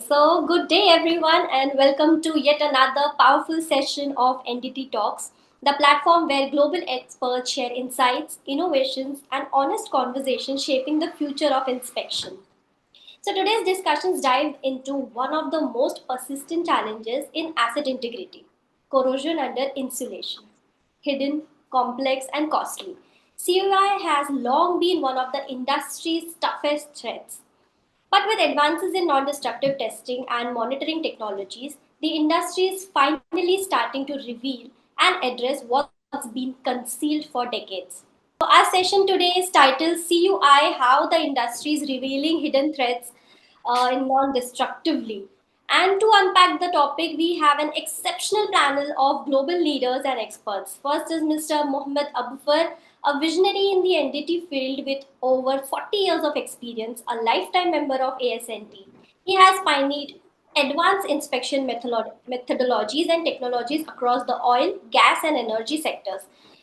So, good day everyone, and welcome to yet another powerful session of NDT Talks, the platform where global experts share insights, innovations, and honest conversations shaping the future of inspection. So, today's discussions dive into one of the most persistent challenges in asset integrity: corrosion under insulation. Hidden, complex, and costly, CUI has long been one of the industry's toughest threats. But with advances in non destructive testing and monitoring technologies, the industry is finally starting to reveal and address what's been concealed for decades. So, our session today is titled CUI: How the Industry is Revealing Hidden Threats in Non Destructively. And to unpack the topic, we have an exceptional panel of global leaders and experts. First is Mr. Mohammed Abufour, a visionary in the NDT field with over 40 years of experience, a lifetime member of ASNT. He has pioneered advanced inspection methodologies and technologies across the oil, gas, and energy sectors,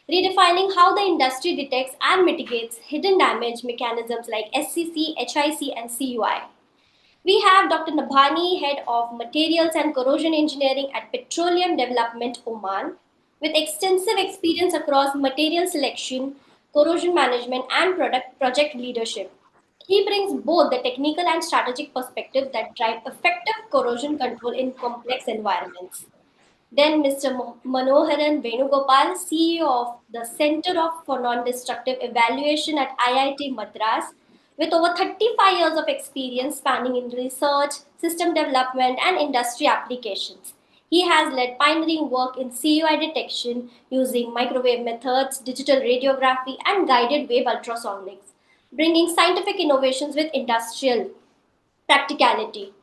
redefining how the industry detects and mitigates hidden damage mechanisms like SCC, HIC, and CUI. We have Dr. Nabhani, Head of Materials and Corrosion Engineering at Petroleum Development Oman, with extensive experience across material selection, corrosion management, and project leadership. He brings both the technical and strategic perspectives that drive effective corrosion control in complex environments. Then Mr. Manoharan Venugopal, CEO of the for Non-Destructive Evaluation at IIT Madras, with over 35 years of experience spanning in research, system development, and industry applications. He has led pioneering work in CUI detection using microwave methods, digital radiography, and guided wave ultrasonics, bringing scientific innovations with industrial practicality.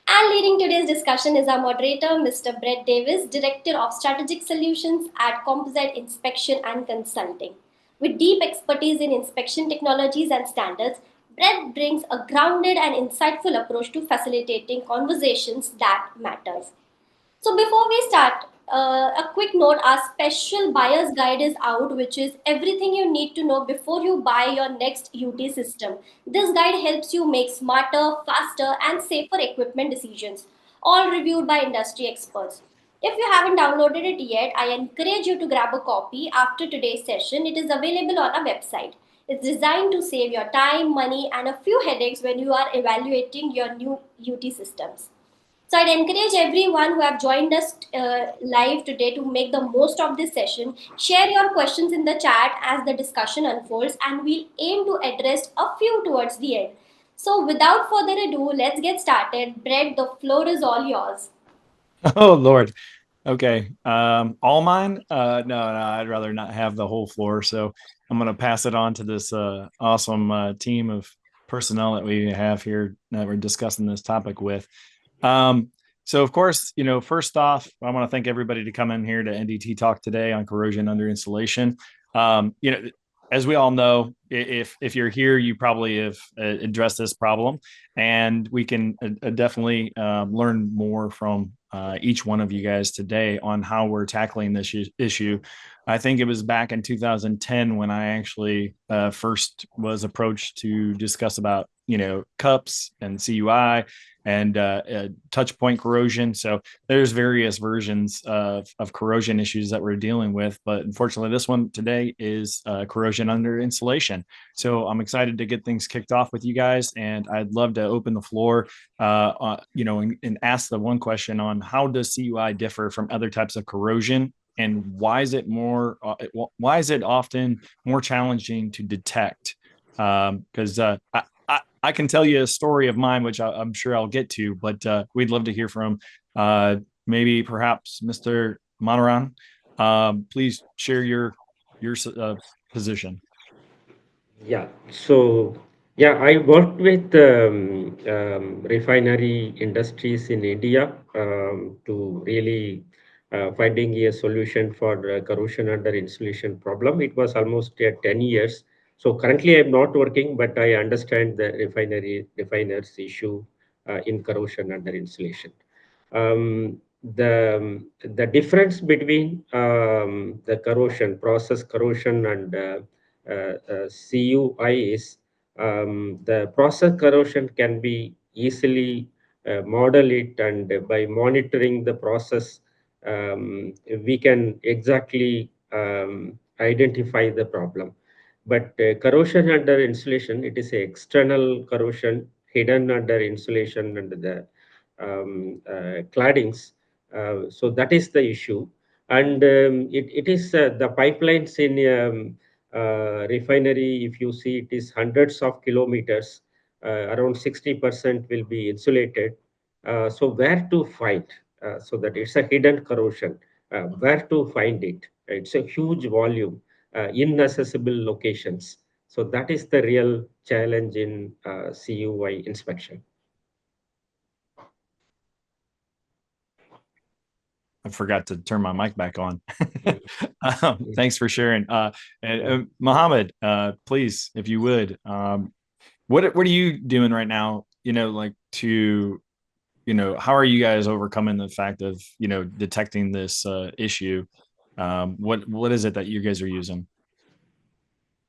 And leading today's discussion is our moderator, Mr. Brett Davis, Director of Strategic Solutions at Composite Inspection and Consulting. With deep expertise in inspection technologies and standards, Brett brings a grounded and insightful approach to facilitating conversations that matters. So before we start, a quick note: our special buyer's guide is out, which is everything you need to know before you buy your next UT system. This guide helps you make smarter, faster, and safer equipment decisions, all reviewed by industry experts. If you haven't downloaded it yet, I encourage you to grab a copy after today's session. It is available on our website. It's designed to save your time, money, and a few headaches when you are evaluating your new UT systems. So I'd encourage everyone who have joined us live today to make the most of this session. Share your questions in the chat as the discussion unfolds, and we'll aim to address a few towards the end. So without further ado, let's get started. Brett, the floor is all yours. Oh Lord. Okay. All mine? No, I'd rather not have the whole floor. So I'm gonna pass it on to this awesome team of personnel that we have here that we're discussing this topic with. Um, so of course, first off, I want to thank everybody to come in here to NDT Talk today on corrosion under insulation. Um, you know, as we all know, if you're here, you probably have addressed this problem, and we can definitely learn more from each one of you guys today on how we're tackling this issue. I think it was back in 2010 when I actually first was approached to discuss about cups and CUI and touch point corrosion. So there's various versions of corrosion issues that we're dealing with, but unfortunately, this one today is corrosion under insulation. So I'm excited to get things kicked off with you guys, and I'd love to open the floor, and ask the one question on how does CUI differ from other types of corrosion, and why is it why is it often more challenging to detect? Because I can tell you a story of mine, which I'm sure I'll get to, but we'd love to hear from maybe perhaps Mr. Manoharan. Please share your position. Yeah, so yeah, I worked with refinery industries in India to really finding a solution for the corrosion under insulation problem. It was almost 10 years. So currently I'm not working, but I understand the refiners issue in corrosion under insulation. The difference between the corrosion, process corrosion, and CUI is the process corrosion can be easily model it, and by monitoring the process, we can exactly identify the problem. But corrosion under insulation, it is a external corrosion hidden under insulation and the claddings. So that is the issue. And it is the pipelines in refinery, if you see, it is hundreds of kilometers, around 60% will be insulated. So where to find? So that it's a hidden corrosion. Where to find it? It's a huge volume, inaccessible locations. So that is the real challenge in CUI inspection. I forgot to turn my mic back on. Mm, mm, Thanks for sharing. And yeah. Mohammed, please, if you would, what are you doing right now? Like to, how are you guys overcoming the fact of, detecting this issue? What is it that you guys are using?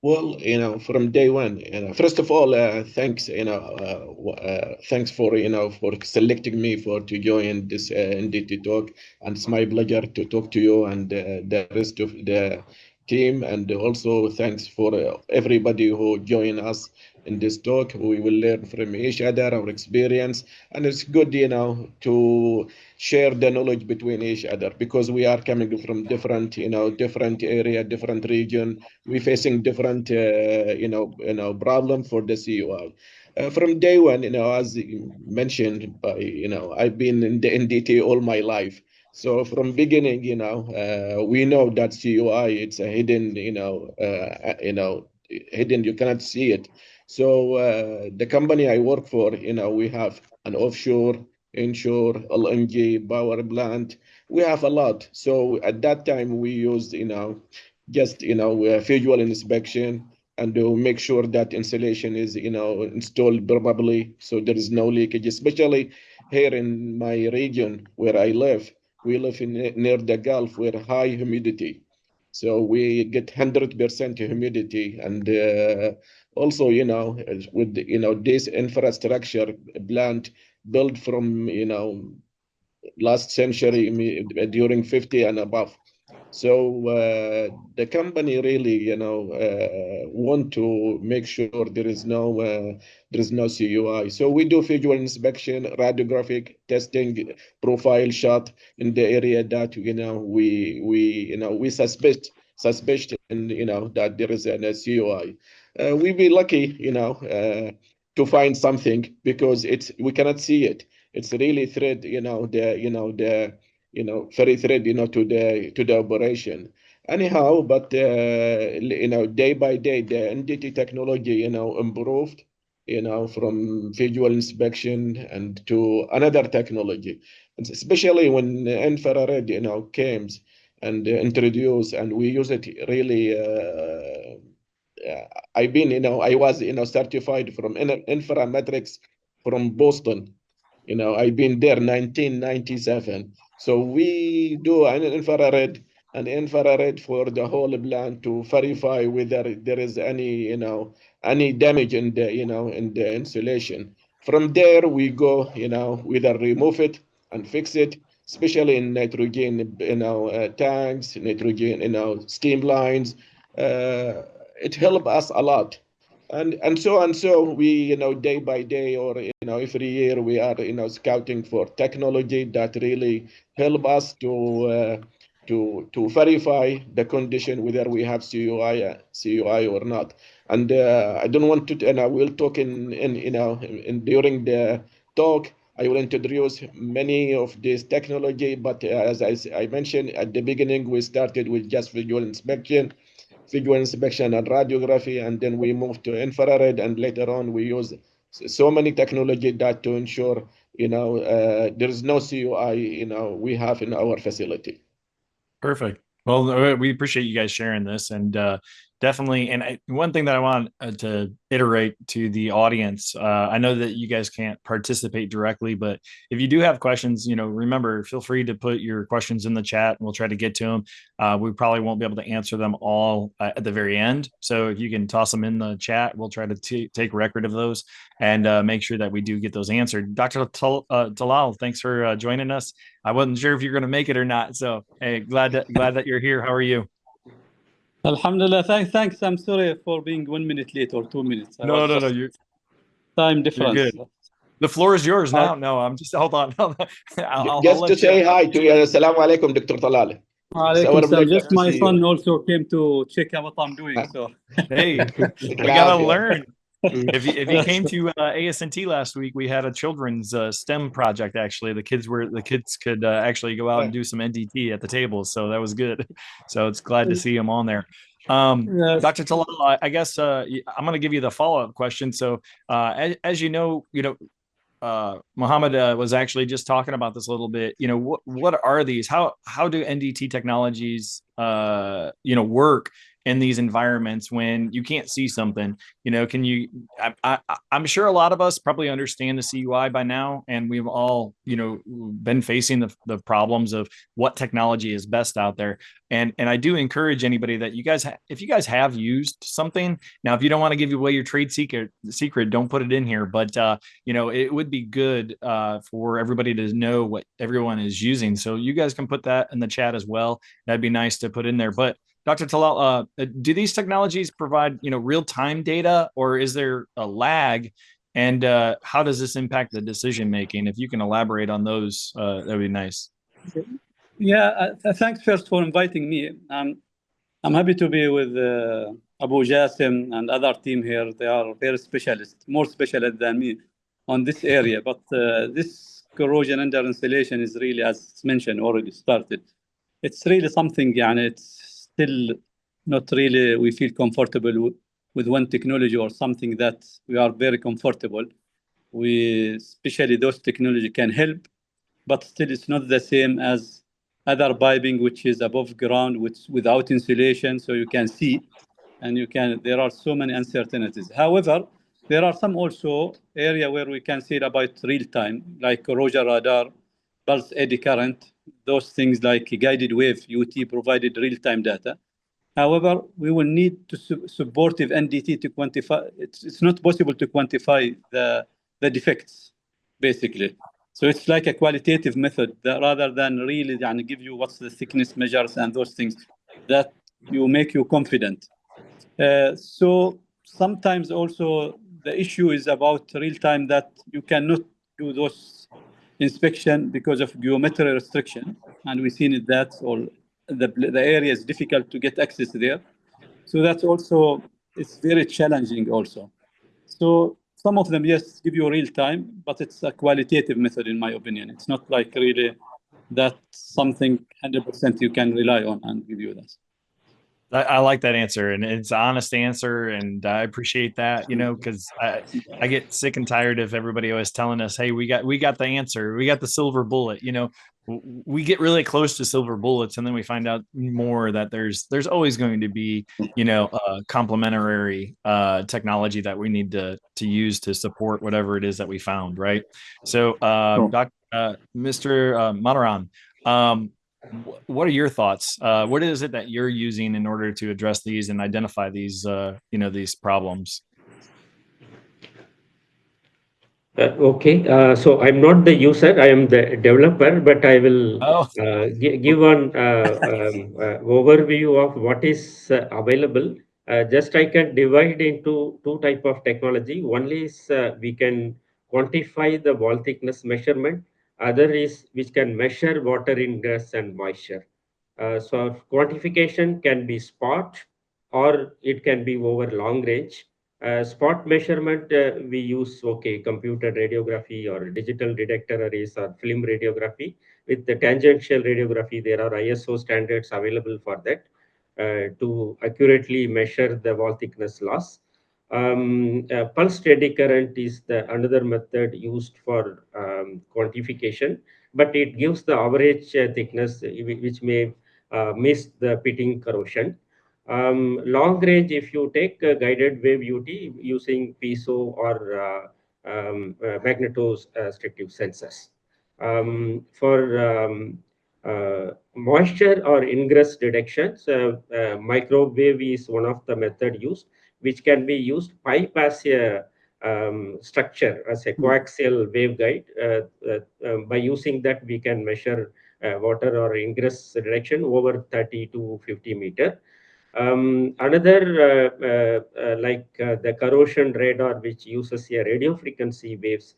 Well, from day one, first of all, thanks, thanks for, for selecting me for to join this NDT talk, and it's my pleasure to talk to you and the rest of the team, and also thanks for everybody who join us in this talk. We will learn from each other, our experience, and it's good, to share the knowledge between each other because we are coming from different, different area, different region. We're facing different, problem for the CUI. From day one, as you mentioned, by, I've been in the NDT all my life. So from beginning, we know that CUI it's a hidden, hidden. You cannot see it. So the company I work for, we have an offshore, inshore, LNG power plant. We have a lot. So at that time, we used, just visual inspection and to make sure that insulation is installed properly so there is no leakage, especially here in my region where I live. We live in near the Gulf where high humidity, so we get 100% humidity. And also with this infrastructure plant built from last century, during 50 and above. So the company really, want to make sure there is no CUI. So we do visual inspection, radiographic testing, profile shot in the area that we suspect and that there is a CUI. We be lucky, to find something because we cannot see it. It's really threat, very threat, to the operation. Anyhow, but day by day, the NDT technology, improved, from visual inspection and to another technology, and especially when infrared, came and introduced, and we use it really. I was, certified from Inframetrics from Boston. I've been there 1997. So we do an infrared for the whole plant to verify whether there is any damage in the insulation. From there we go, either remove it and fix it, especially in nitrogen, tanks, nitrogen, steam lines. Uh, it helped us a lot. And so we, day by day, or every year we are scouting for technology that really help us to verify the condition whether we have CUI or not. And I don't want to, and I will talk during the talk. I will introduce many of this technology, but as I mentioned at the beginning, we started with just visual inspection and radiography, and then we moved to infrared, and later on we use so many technology that to ensure there is no CUI we have in our facility. Perfect. Well, we appreciate you guys sharing this, and Definitely. And one thing that I want to iterate to the audience, I know that you guys can't participate directly, but if you do have questions, remember, feel free to put your questions in the chat and we'll try to get to them. We probably won't be able to answer them all at the very end. So if you can toss them in the chat, we'll try to take record of those and make sure that we do get those answered. Dr. Talal, thanks for joining us. I wasn't sure if you're going to make it or not. So, hey, glad that you're here. How are you? Alhamdulillah, thanks. I'm sorry for being 1 minute late or 2 minutes. No. You're time difference. You're good. The floor is yours now. No, I'm just hold on. Just to say hi to you. Assalamu alaikum, Dr. Talal. Just my son also came to check out what I'm doing. So hey, we gotta learn. If you came to ASNT last week, we had a children's STEM project. Actually, the kids could actually go out and do some NDT at the table, so that was good. So it's glad to see them on there. Dr. Talal, I guess I'm going to give you the follow-up question. So as you know, Mohammed was actually just talking about this a little bit. What are these? How do NDT technologies work in these environments when you can't see something? Can you? I'm sure a lot of us probably understand the CUI by now, and we've all been facing the problems of what technology is best out there. And I do encourage anybody that if you guys have used something, now if you don't want to give away your trade secret, don't put it in here. But it would be good for everybody to know what everyone is using. So you guys can put that in the chat as well. That'd be nice to put in there. But Dr. Talal, do these technologies provide real-time data, or is there a lag? And how does this impact the decision making? If you can elaborate on those, that'd be nice. Yeah, thanks first for inviting me. I'm happy to be with Abu Jasim and other team here. They are very more specialist than me on this area. But this corrosion under insulation is really, as mentioned, already started. It's really something, it's still not really we feel comfortable with one technology or something that we are very comfortable. Especially those technology can help, but still it's not the same as other piping, which is above ground, without insulation, so you can see, and there are so many uncertainties. However, there are some also area where we can see it about real time, like corrosion radar, pulse eddy current, those things like guided wave, UT provided real time data. However, we will need to supportive NDT to quantify. It's not possible to quantify the defects, basically. So it's like a qualitative method rather than really give you what's the thickness measures and those things that make you confident. So sometimes also the issue is about real time that you cannot do those inspection because of geometry restriction, and we've seen it that all the area is difficult to get access there. So that's also it's very challenging also. So some of them, yes, give you real time, but it's a qualitative method in my opinion. It's not like really that something 100% you can rely on and give you this. I like that answer, and it's an honest answer, and I appreciate that, because I get sick and tired of everybody always telling us, hey, we got the answer, we got the silver bullet. We get really close to silver bullets, and then we find out more that there's always going to be complementary technology that we need to use to support whatever it is that we found, right? So Mr. Manoharan, what are your thoughts? What is it that you're using in order to address these and identify these these problems? Okay, so I'm not the user, I am the developer, but I will give an overview of what is available. Just I can divide into two type of technology. One is we can quantify the wall thickness measurement. Other is which can measure water ingress and moisture. So quantification can be spot or it can be over long range. Spot measurement, we use, computer radiography or digital detector arrays or film radiography. With the tangential radiography, there are ISO standards available for that to accurately measure the wall thickness loss. Pulse eddy current is another method used for quantification, but it gives the average thickness, which may miss the pitting corrosion. Long range, if you take guided wave UT using piezo or magnetostrictive sensors. For moisture or ingress detections, microwave is one of the method used, which can be used pipe as a structure, as a coaxial waveguide. By using that, we can measure water or ingress direction over 30 to 50 meter. Another the corrosion radar, which uses a radio frequency waves,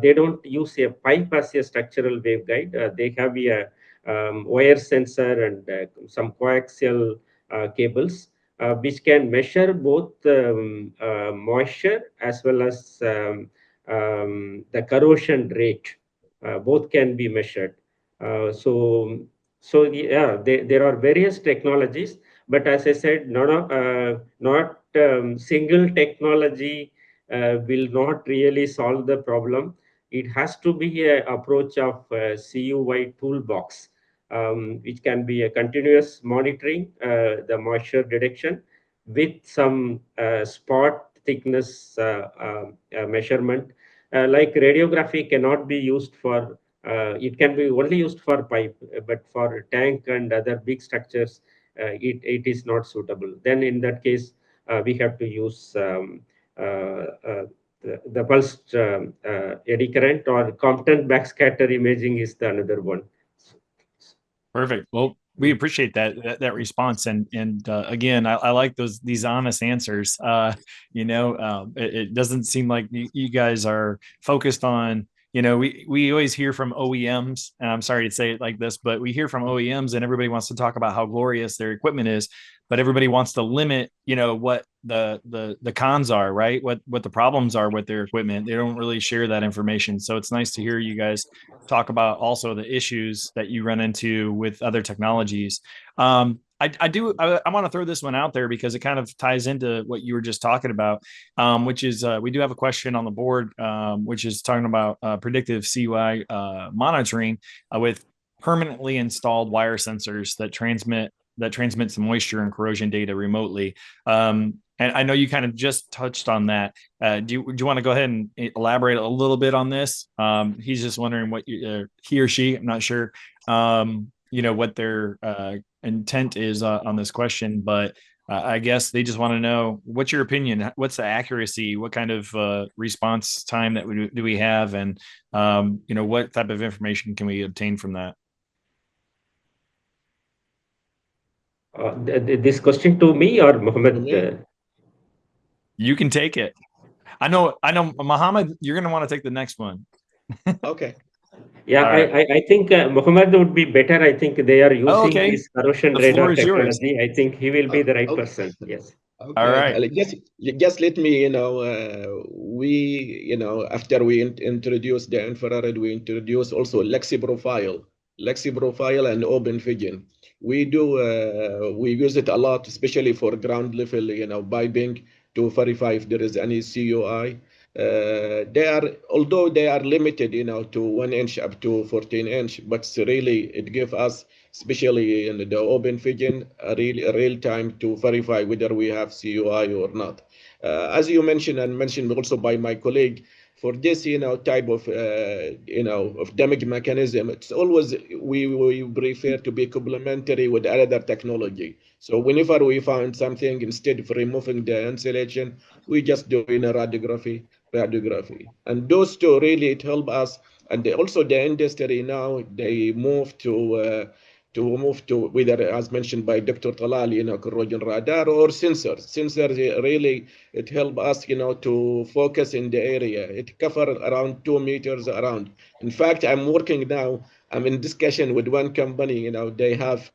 they don't use a pipe as a structural waveguide. They have a wire sensor and some coaxial cables, which can measure both moisture as well as the corrosion rate. Both can be measured. So yeah, there are various technologies, but as I said, not single technology will not really solve the problem. It has to be an approach of CUI toolbox, which can be a continuous monitoring, the moisture detection with some spot thickness measurement. Like radiography cannot be used for, it can be only used for pipe, but for tank and other big structures, it is not suitable. Then in that case, we have to use the pulsed eddy current, or Compton backscatter imaging is the another one. Perfect. Well, we appreciate that response, and again, I like these honest answers. It doesn't seem like you guys are focused on. We always hear from OEMs, and I'm sorry to say it like this, but we hear from OEMs, and everybody wants to talk about how glorious their equipment is, but everybody wants to limit, what the cons are, right? What the problems are with their equipment. They don't really share that information. So it's nice to hear you guys talk about also the issues that you run into with other technologies. I want to throw this one out there because it kind of ties into what you were just talking about, which is we do have a question on the board, which is talking about predictive CUI monitoring with permanently installed wire sensors that transmit some moisture and corrosion data remotely. And I know you kind of just touched on that. Do you want to go ahead and elaborate a little bit on this? He's just wondering what he or she, I'm not sure, what their intent is on this question, but I guess they just want to know, what's your opinion? What's the accuracy? What kind of response time do we have? And, what type of information can we obtain from that? This question to me or Mohammed? You can take it. I know, Mohammed, you're going to want to take the next one. Okay. Yeah, I think Mohammed would be better. I think they are using this corrosion radar technology. I think he will be the right person. Yes. Okay. All right. Just let me, after we introduce the infrared, we introduce also Lexi profile and open vision. We use it a lot, especially for ground level, piping to verify if there is any CUI. Although they are limited, to 1 inch up to 14 inch, but really it gives us, especially in the open vision, a real time to verify whether we have CUI or not. As you mentioned, and mentioned also by my colleague, for this, type of, of damage mechanism, it's always, we prefer to be complementary with other technology. So whenever we find something, instead of removing the insulation, we just do a radiography. And those two really, it help us. And also the industry now, they move to whether, as mentioned by Dr. Talal, corrosion radar or sensors. Sensors really, it help us, to focus in the area. It covers around 2 meters around. In fact, I'm in discussion with one company, they have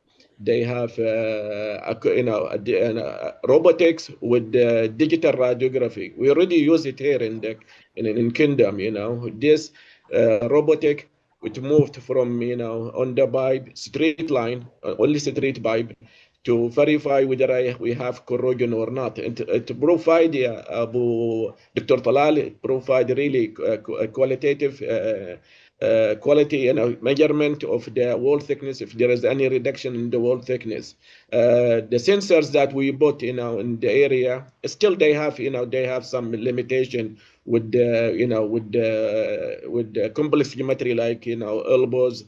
robotics with digital radiography. We already use it here in Kingdom. This robotic, which moved from on the pipe straight line, only straight pipe, to verify whether we have corrosion or not. And to provide Dr. Talal provide really qualitative quality measurement of the wall thickness, if there is any reduction in the wall thickness. The sensors that we put in the area, still they have some limitation with the with the complex geometry, like elbows,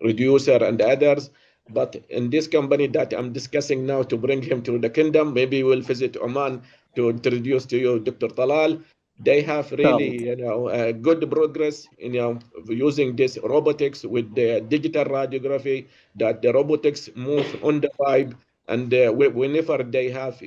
reducer and others. But in this company that I'm discussing now to bring him to the kingdom, maybe we'll visit Oman to introduce to you Dr. Talal. They have really, good progress, using this robotics with the digital radiography, that the robotics move on the vibe, and whenever they have,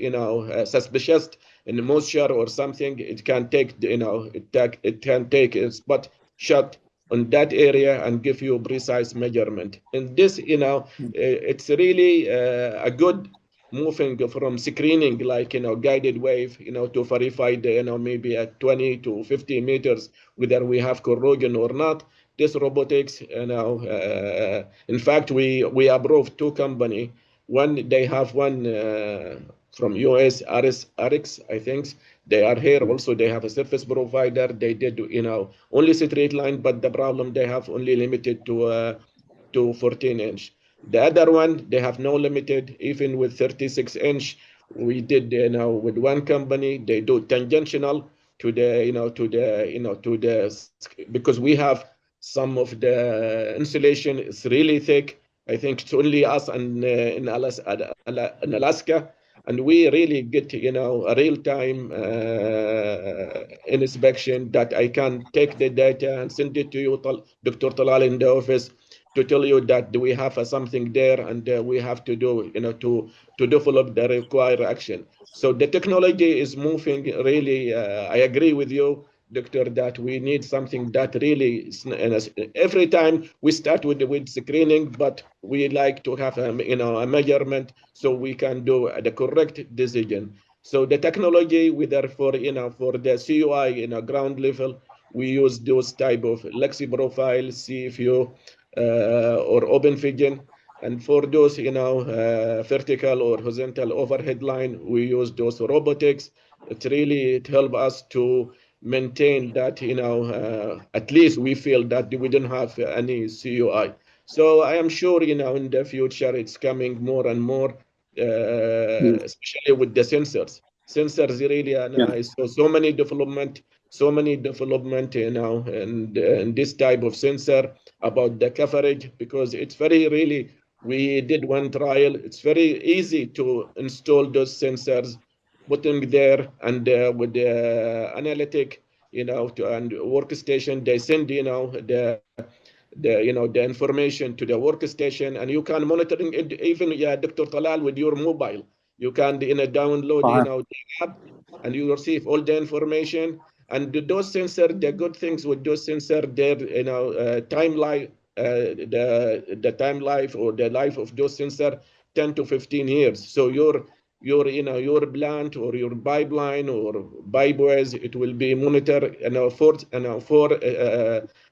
suspicious in moisture or something, it can take, it can take a spot shot on that area and give you precise measurement. And this, it's really a good moving from screening, like guided wave, to verify the maybe at 20 to 50 meters whether we have corrosion or not. This robotics, in fact, we approved two company. One, they have one from US, Arix, I think. They are here also. They have a service provider. They did only straight line, but the problem they have only limited to 14-inch. The other one, they have no limited, even with 36-inch. We did with one company, they do tangential to the because we have some of the insulation is really thick. I think it's only us and in Alaska, and we really get a real-time inspection that I can take the data and send it to you, Dr. Talal, in the office, to tell you that we have something there, and we have to do to develop the required action. So the technology is moving really. I agree with you, Doctor, that we need something that really every time we start with screening, but we like to have a measurement so we can do the correct decision. So the technology, whether for for the CUI ground level, we use those type of Lexi profile, CFU, or open vision. And for those, vertical or horizontal overhead line, we use those robotics. It helps us to maintain that, at least we feel that we don't have any CUI. So I am sure, in the future, it's coming more and more, especially with the sensors. Sensors really, I saw so many development, and this type of sensor about the coverage, because it's very really, we did one trial. It's very easy to install those sensors, put them there, and with the analytic, and workstation, they send, the information to the workstation, and you can monitoring it, even, Dr. Talal, with your mobile. You can download, the app, and you receive all the information. And those sensor, the good things with those sensor, their time life, the time life or the life of those sensor, 10 to 15 years. So your plant or your pipeline or pipeways, it will be monitored for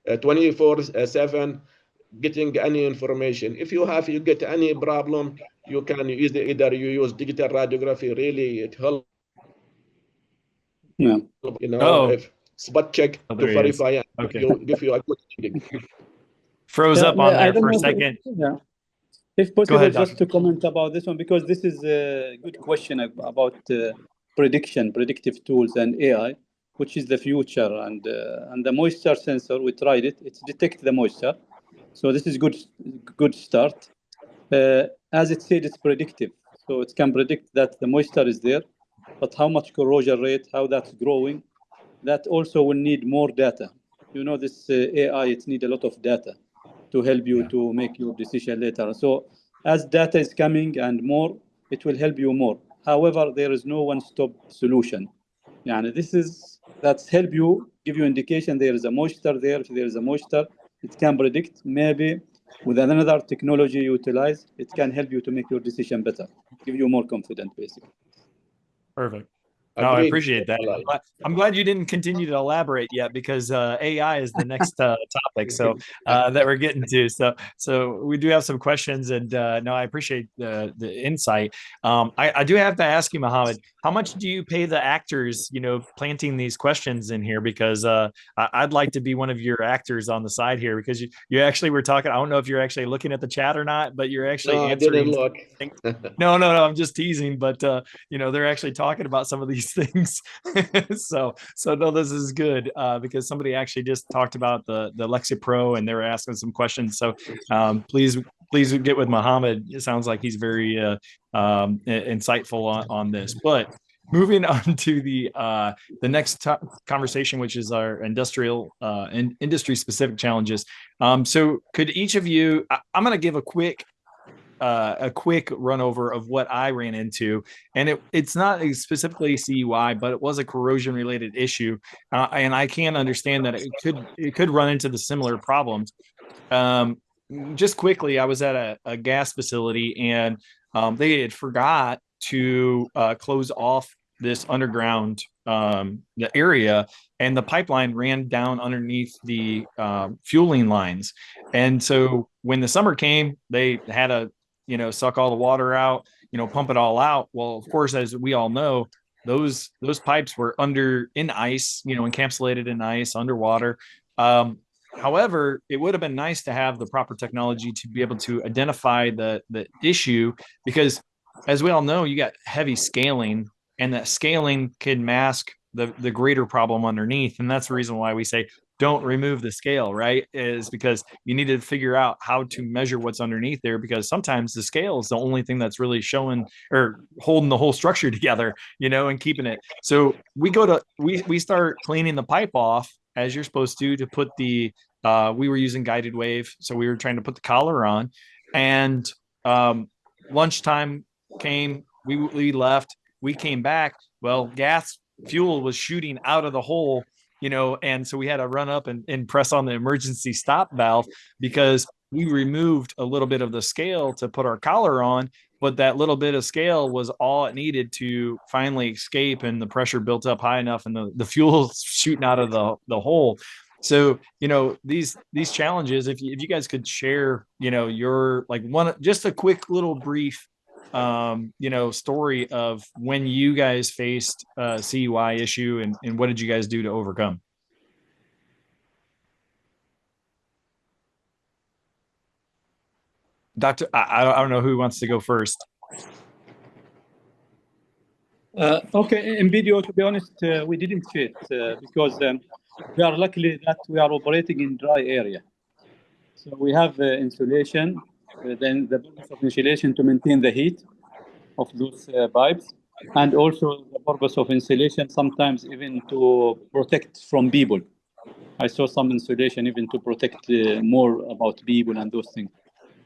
24/7, getting any information. If you get any problem, you can either you use digital radiography. Really, it helps, Yeah. if spot check to There he is. verify and Okay. give you a good reading. Froze up on I there don't for a know second. if possible, ahead, just Doctor. to comment about this one, because this is a good question about predictive tools and AI, which is the future. And the moisture sensor, we tried it. It's detect the moisture, so this is good start. As it said, it's predictive, so it can predict that the moisture is there, but how much corrosion rate, how that's growing, that also will need more data. This AI, it needs a lot of data to help you to make your decision later. So as data is coming and more, it will help you more. However, there is no one-stop solution. That's help you, give you indication there is a moisture there. If there is a moisture, it can predict. Maybe with another technology you utilize, it can help you to make your decision better, give you more confidence, basically. Perfect. No, I Agreed, appreciate that. Talal. I'm glad you didn't continue to elaborate yet, because AI is the next topic. So that we're getting to. So we do have some questions, and no, I appreciate the insight. I do have to ask you, Mohammed, how much do you pay the actors? Planting these questions in here, because I'd like to be one of your actors on the side here, because you actually were talking. I don't know if you're actually looking at the chat or not, but you're actually No, I didn't answering look. things. No, I'm just teasing, but they're actually talking about some of these things. so no, this is good, because somebody actually just talked about the Lexipro, and they were asking some questions. So please get with Mohammed. It sounds like he's very insightful on this. But moving on to the next conversation, which is our industrial and industry specific challenges. So could each of you? I'm going to give a quick run over of what I ran into, and it's not specifically CUI, but it was a corrosion related issue, and I can understand that it could run into the similar problems. Just quickly, I was at a gas facility, and they had forgot to close off this underground the area, and the pipeline ran down underneath the fueling lines. And so when the summer came, they had to suck all the water out, pump it all out. Well, of course, as we all know, those pipes were in ice, encapsulated in ice underwater. However, it would have been nice to have the proper technology to be able to identify the issue, because as we all know, you got heavy scaling, and that scaling can mask the greater problem underneath. And that's the reason why we say don't remove the scale, right? Is because you need to figure out how to measure what's underneath there, because sometimes the scale is the only thing that's really showing or holding the whole structure together, and keeping it. So we start cleaning the pipe off, as you're supposed to put the we were using guided wave, so we were trying to put the collar on. And lunchtime came, we left, we came back, well, gas fuel was shooting out of the hole, and so we had to run up and press on the emergency stop valve, because we removed a little bit of the scale to put our collar on, but that little bit of scale was all it needed to finally escape, and the pressure built up high enough, and the fuel shooting out of the hole. So these challenges, if you guys could share your just a quick little brief story of when you guys faced a CUI issue, and what did you guys do to overcome? Doctor, I don't know who wants to go first. Okay, in video, to be honest, we didn't fit because we are lucky that we are operating in dry area. So we have insulation, then the purpose of insulation to maintain the heat of those pipes, and also the purpose of insulation sometimes even to protect from people. I saw some insulation even to protect more about people and those things.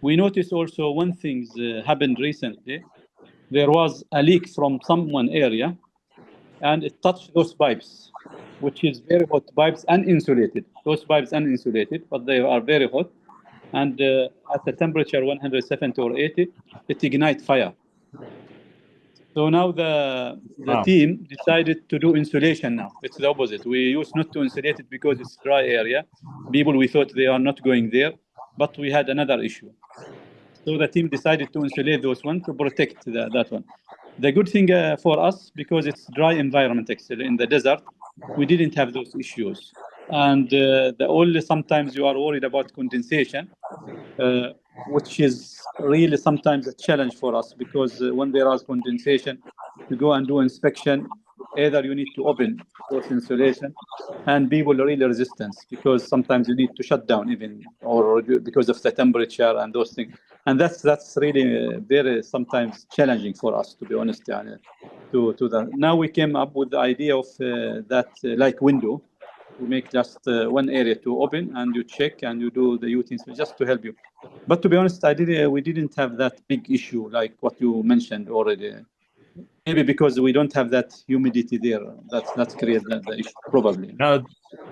We noticed also one thing happened recently. There was a leak from one area, and it touched those pipes, which is very hot pipes, uninsulated. Those pipes uninsulated, but they are very hot. And at the temperature 170 or 80, it ignites fire. So now the team decided to do insulation now. It's the opposite. We used not to insulate it because it's dry area. People, we thought they are not going there, but we had another issue. So the team decided to insulate those ones to protect that one. The good thing for us, because it's dry environment actually in the desert, we didn't have those issues. And the only sometimes you are worried about condensation, which is really sometimes a challenge for us, because when there is condensation, you go and do inspection, either you need to open those insulation, and people are really resistance, because sometimes you need to shut down even, or because of the temperature and those things. And that's really very sometimes challenging for us, to be honest. Now we came up with the idea of that like window. We make just one area to open, and you check and you do the UT just to help you. But to be honest, we didn't have that big issue like what you mentioned already. Maybe because we don't have that humidity there. That's created the issue, probably. No,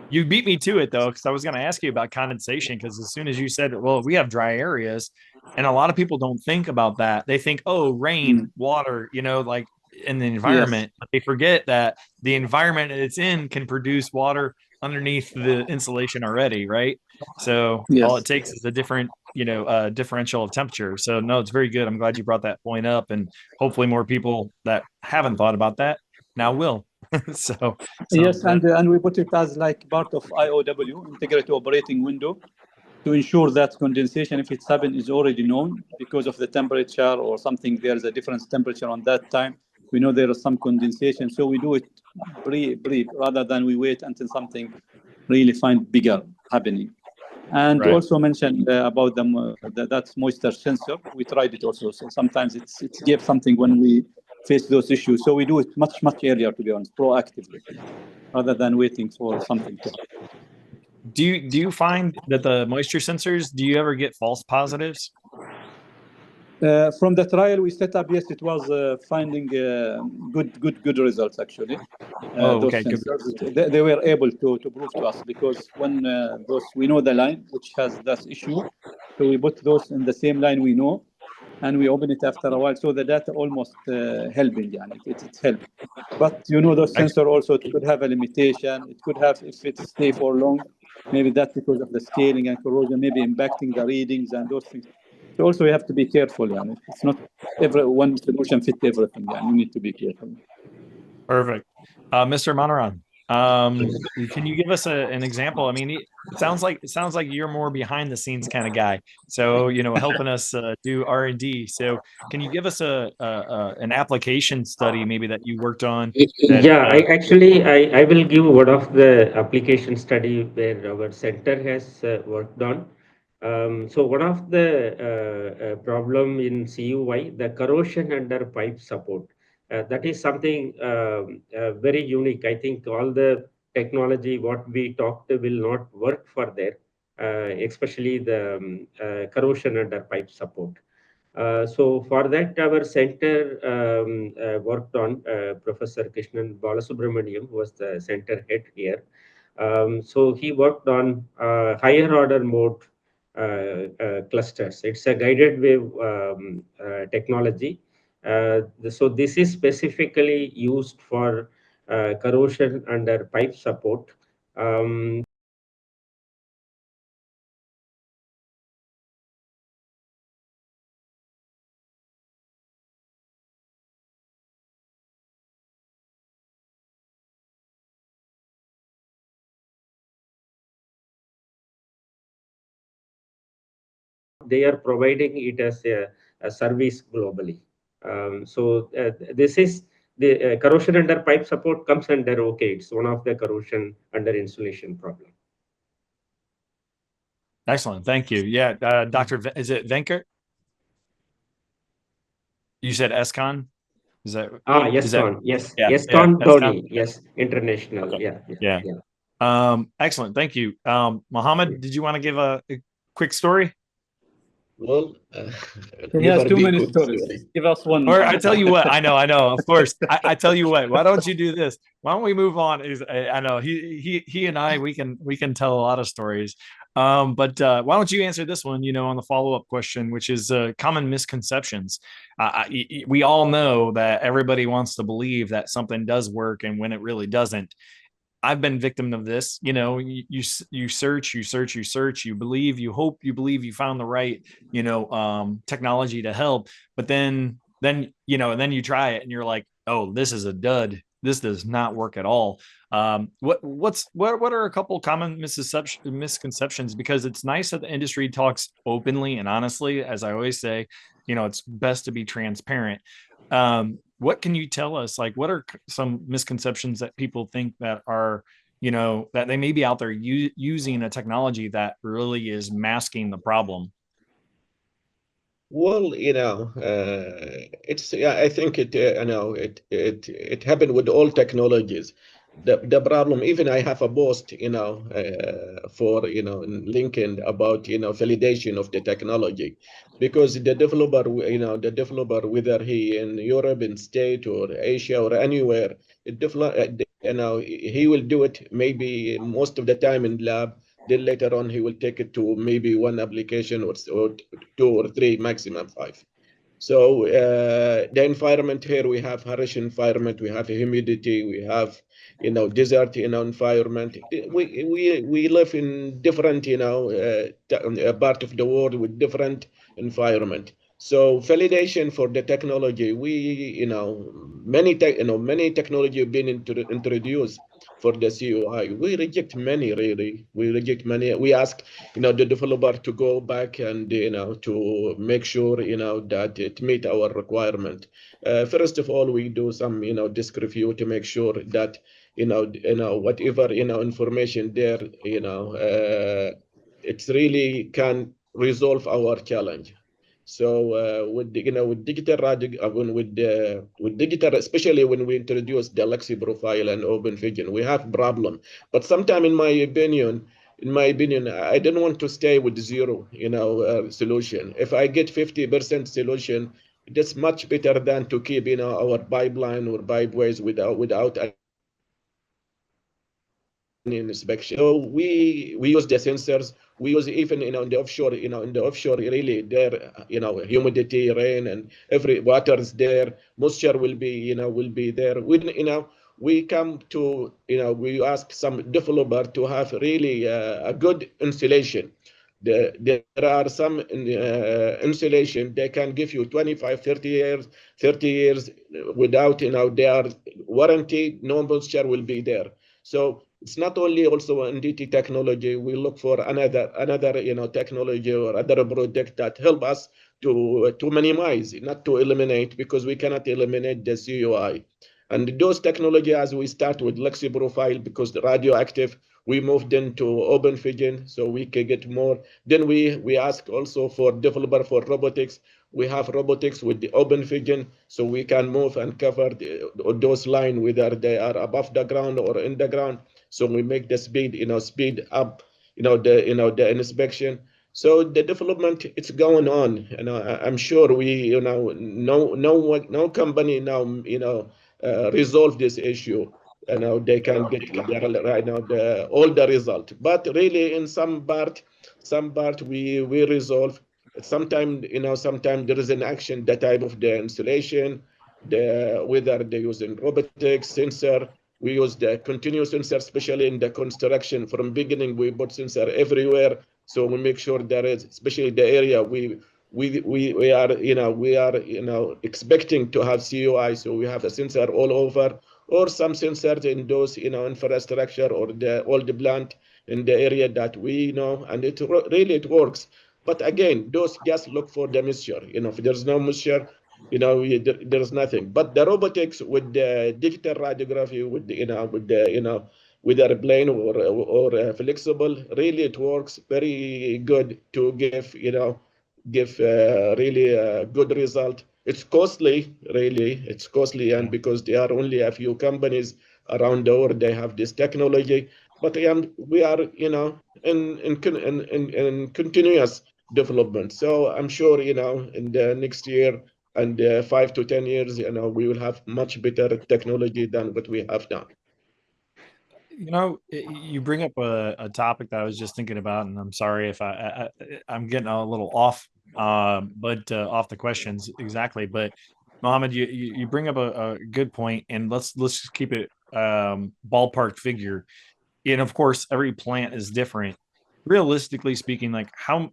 you beat me to it though, because I was going to ask you about condensation, because as soon as you said, well, we have dry areas, and a lot of people don't think about that. They think, oh, rain, water, like in the environment, but they forget that the environment it's in can produce water underneath the insulation already, right? So all it takes is a different, differential of temperature. So no, it's very good. I'm glad you brought that point up, and hopefully more people that haven't thought about that now will. so Yes, that, and we put it as like part of IOW, integrated operating window, to ensure that condensation, if it's happened, is already known because of the temperature or something. There's a different temperature on that time. We know there is some condensation, so we do it brief rather than we wait until something really find bigger happening. And right. also mentioned about that's moisture sensor. We tried it also. So sometimes it's give something when we face those issues. So we do it much earlier, to be honest, proactively, rather than waiting for something to happen. Do you find that the moisture sensors, do you ever get false positives? From the trial we set up, yes, it was finding good results actually. Those Okay, good. sensors, they were able to prove to us, because when those, we know the line which has that issue, so we put those in the same line we know, and we open it after a while, so the data almost helping, yani it helped. But those sensor also, it could have a limitation. It could have, if it stay for long, maybe that's because of the scaling and corrosion, maybe impacting the readings and those things. So also we have to be careful, yani it's not every one solution fit everything, yani you need to be careful. Perfect. Mr. Manoharan, can you give us an example? I mean, it sounds like you're more behind the scenes kind of guy. So, helping us do R&D. So can you give us an application study maybe that you worked on that Yeah, I will give one of the application study where our center has worked on. So one of the problem in CUI, the corrosion under pipe support, that is something very unique. I think all the technology what we talked will not work for there, especially the corrosion under pipe support. So for that, our center worked on Professor Krishnan Balasubramaniam, who was the center head here. So he worked on higher order mode clusters. It's a guided wave technology. So this is specifically used for corrosion under pipe support. They are providing it as a service globally. So this is the corrosion under pipe support comes under, okay, it's one of the corrosion under insulation problem. excellent. Thank you. Yeah. Dr. Is it Venkat? You said SCON? Is that? Yes, yes, Yeah. yes, Yeah. SCON. Tony, yes, international. Okay. Yeah. Excellent. Thank you. Mohammed, did you want to give a quick story? Well, He has never too be many quick stories. story. Give us one, Or I Muhammad. tell you what, I know, of course. I tell you what, why don't you do this? Why don't we move on? I know he and I, we can tell a lot of stories. But why don't you answer this one, on the follow-up question, which is common misconceptions. We all know that everybody wants to believe that something does work, and when it really doesn't. I've been victim of this. You search, you believe, you hope, you believe you found the right, technology to help, but then and then you try it and you're like, oh, this is a dud. This does not work at all. What are a couple common misconceptions? Because it's nice that the industry talks openly and honestly, as I always say, it's best to be transparent. What can you tell us? Like, what are some misconceptions that people think that are, that they may be out there using a technology that really is masking the problem? Well, it's yeah. I think it happened with all technologies. The problem, even I have a post, for in LinkedIn about validation of the technology, because the developer, whether he in Europe, in state or Asia or anywhere, he will do it maybe most of the time in lab. Then later on, he will take it to maybe one application or two or three, maximum five. So the environment here, we have harsh environment, we have humidity, we have, desert, environment. We live in different, part of the world with different environment. So validation for the technology, many technology have been introduced for the CUI. We reject many, really. We reject many. We ask, the developer to go back and, to make sure, that it meet our requirement. First of all, we do some, disk review to make sure that, whatever, information there, it's really can resolve our challenge. So with digital with digital, especially when we introduce the Lexi profile and Open Vision, we have problem. But sometime, in my opinion, I don't want to stay with zero, solution. If I get 50% solution, that's much better than to keep, our pipeline or pipeways without any inspection. So we use the sensors. We use even, in the offshore, really there, humidity, rain, and every water is there. Moisture will be there. We come to, we ask some developer to have really a good insulation. There are some insulation they can give you 25, 30 years without, their warranty, no moisture will be there. So it's not only also NDT technology. We look for another technology or other product that help us to minimize, not to eliminate, because we cannot eliminate the CUI. And those technology, as we start with Lexi profile, because the radioactive, we moved into Open Vision so we can get more. Then we ask also for developer for robotics. We have robotics with the Open Vision, so we can move and cover those lines, whether they are above the ground or in the ground. So we make the speed up, the inspection. So the development, it's going on. I'm sure no company now, resolve this issue. They can get right now all the result. But really, in some part we resolve. Sometimes there is an action, the type of the installation, whether they're using robotics, sensor. We use the continuous sensor, especially in the construction. From beginning, we put sensor everywhere, so we make sure there is, especially the area we are expecting to have CUI, so we have a sensor all over, or some sensors in those infrastructure or all the plant in the area that we know, and really it works. But again, those just look for the moisture. If there's no moisture, there's nothing. But the robotics with the digital radiography, with the plane or flexible, really it works very good to give really a good result. It's costly, really. It's costly, and because there are only a few companies around the world, they have this technology. But we are, in continuous development. So I'm sure, in the next year and 5 to 10 years, we will have much better technology than what we have now. You bring up a topic that I was just thinking about, and I'm sorry if I'm getting a little off, but off the questions exactly. But Mohammed, you bring up a good point, and let's just keep it ballpark figure. And of course, every plant is different. Realistically speaking, like how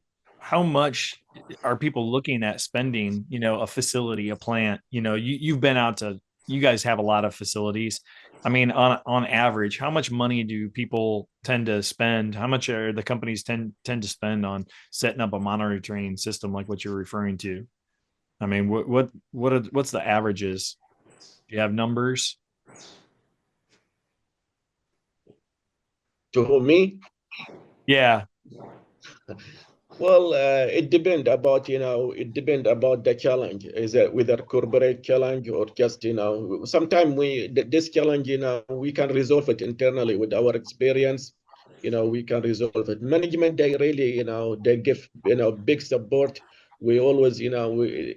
much are people looking at spending? A facility, a plant. You've been out to. You guys have a lot of facilities. I mean, on average, how much money do people tend to spend? How much are the companies tend to spend on setting up a monitoring system like what you're referring to? I mean, what's the averages? Do you have numbers? To whom, me? Yeah. Well, it depends about, the challenge. Is it whether corporate challenge or just, sometimes this challenge, we can resolve it internally with our experience. We can resolve it. Management, they really, they give, big support. We always,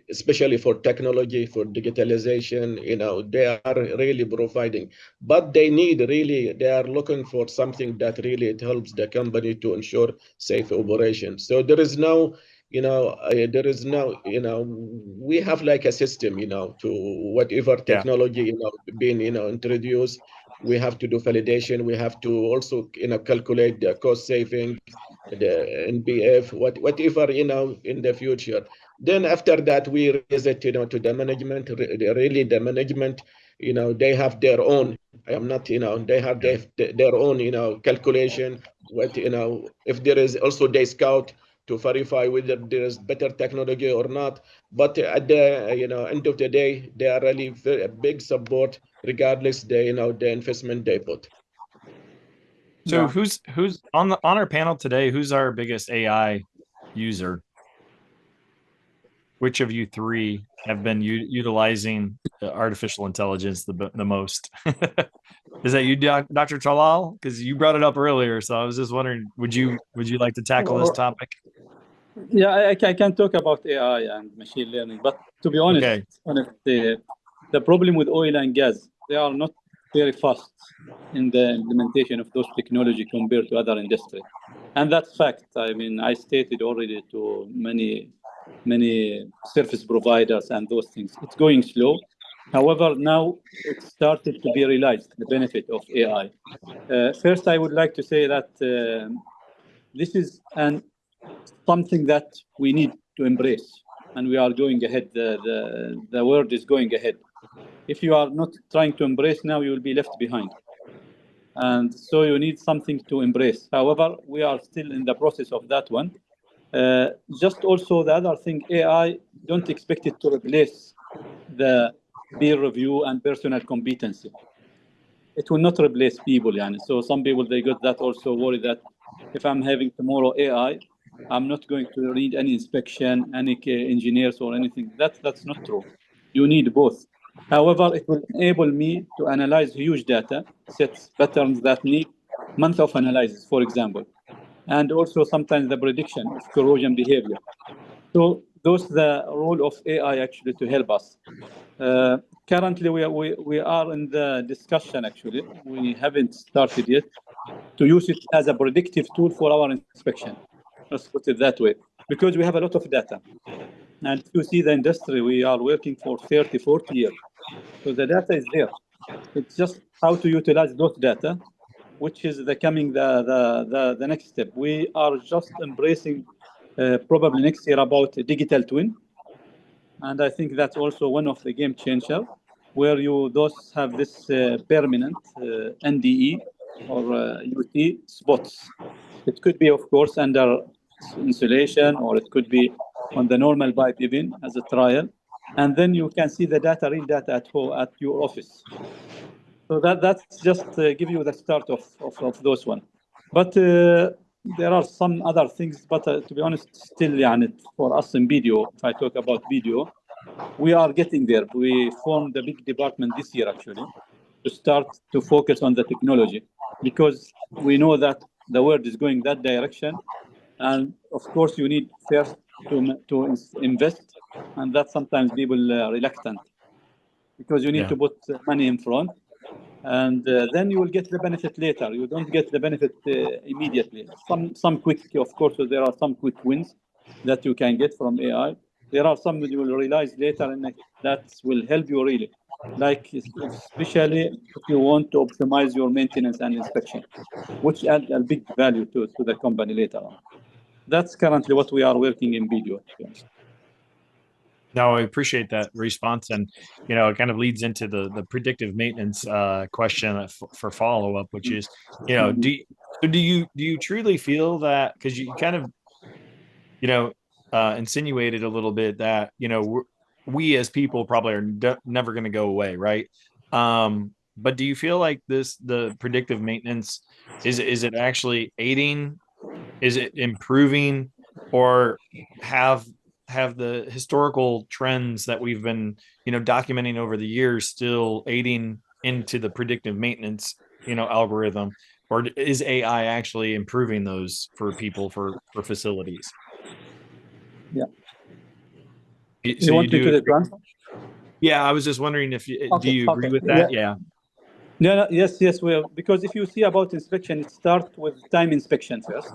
especially for technology, for digitalization, they are really providing. But they are looking for something that really it helps the company to ensure safe operation. So there is no, there is no, we have like a system, to whatever technology, being, introduced. We have to do validation. We have to also, calculate the cost saving, the NPF, whatever, in the future. Then after that, we raise it, to the management. Really, the management, they have their own. I am not, they have their own, calculation. What, if there is also they scout to verify whether there is better technology or not. But at the end of the day, they are really very big support, regardless the investment they put. So who's on our panel today? Who's our biggest AI user? Which of you three have been utilizing artificial intelligence the most? Is that you, Dr. Talal? Because you brought it up earlier, so I was just wondering, would you like to tackle this topic? Yeah, I can talk about AI and machine learning, but to be honest, the problem with oil and gas, they are not very fast in the implementation of those technology compared to other industry, and that's fact. I mean, I stated already to many service providers and those things. It's going slow. However, now it started to be realized, the benefit of AI. First, I would like to say that this is something that we need to embrace, and we are going ahead. The world is going ahead. If you are not trying to embrace now, you will be left behind. And so you need something to embrace. However, we are still in the process of that one. Just also the other thing, AI, don't expect it to replace the peer review and personal competency. It will not replace people, yani. So some people, they got that also worry that if I'm having tomorrow AI, I'm not going to read any inspection, any engineers or anything. That's not true. You need both. However, it will enable me to analyze huge data sets, patterns that need months of analysis, for example, and also sometimes the prediction of corrosion behavior. So those the role of AI actually to help us. Currently, we are in the discussion. Actually, we haven't started yet to use it as a predictive tool for our inspection. Let's put it that way, because we have a lot of data. And if you see the industry, we are working for 30, 40 years. So the data is there. It's just how to utilize those data, which is the next step. We are just embracing probably next year about digital twin. And I think that's also one of the game changer, where those have this permanent NDE or UT spots. It could be, of course, under insulation, or it could be on the normal pipe even as a trial. And then you can see the data, real data at your office. So that's just give you the start of those one. But there are some other things, but to be honest, still for us in video, if I talk about video, we are getting there. We formed a big department this year, actually, to start to focus on the technology, because we know that the world is going that direction. And of course, you need first to invest, and that's sometimes people are reluctant, because you need to put money in front, and then you will get the benefit later. You don't get the benefit immediately. Some quick, of course, there are some quick wins that you can get from AI. There are some that you will realize later, and that will help you really. Like especially if you want to optimize your maintenance and inspection, which add a big value to the company later on. That's currently what we are working in video. No, I appreciate that response, and it kind of leads into the predictive maintenance question for follow up, which is, do you truly feel that, because you kind of insinuated a little bit that we as people probably are never going to go away, right? But do you feel like the predictive maintenance is it actually aiding? Is it improving, or have the historical trends that we've been documenting over the years still aiding into the predictive maintenance algorithm, or is AI actually improving those for people for facilities? Yeah. So you want me to respond? Yeah, I was just wondering if do you agree with that? Yeah. No, yes, well, because if you see about inspection, it starts with time inspection first.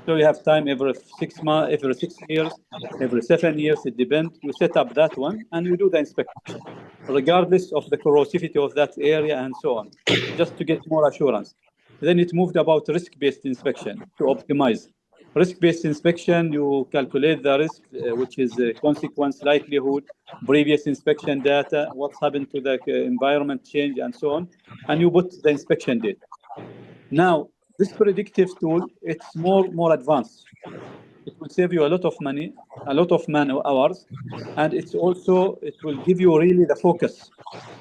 So you have time every 6 months, every 6 years, every 7 years, it depends. You set up that one and you do the inspection, regardless of the corrosivity of that area and so on, just to get more assurance. Then it moved about risk-based inspection to optimize. Risk-based inspection, you calculate the risk, which is consequence, likelihood, previous inspection data, what's happened to the environment change, and so on, and you put the inspection date. Now, this predictive tool, it's more advanced. It will save you a lot of money, a lot of man hours, and it will give you really the focus,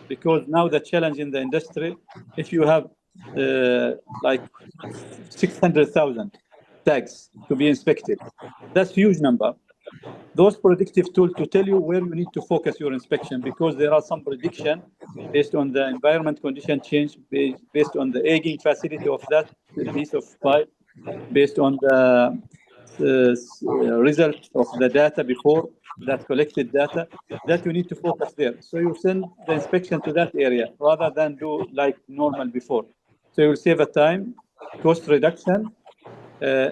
because now the challenge in the industry, if you have like 600,000 tags to be inspected, that's a huge number. Those predictive tools to tell you where you need to focus your inspection, because there are some prediction based on the environment condition change, based on the aging facility of that piece of pipe, based on the result of the data before that collected data, that you need to focus there. So you send the inspection to that area rather than do like normal before. So you will save a time, cost reduction,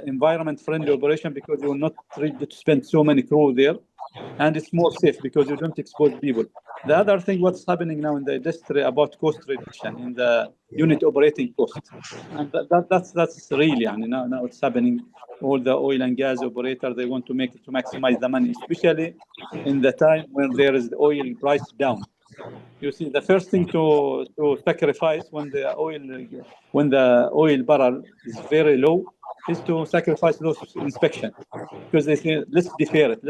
environment friendly operation, because you will not need to spend so many crew there, and it's more safe because you don't expose people. The other thing, what's happening now in the industry about cost reduction in the unit operating cost, and that's really, and now it's happening. All the oil and gas operators, they want to make it to maximize the money, especially in the time when there is the oil price down. You see, the first thing to sacrifice when the oil barrel is very low is to sacrifice those inspection, because they say let's defer it,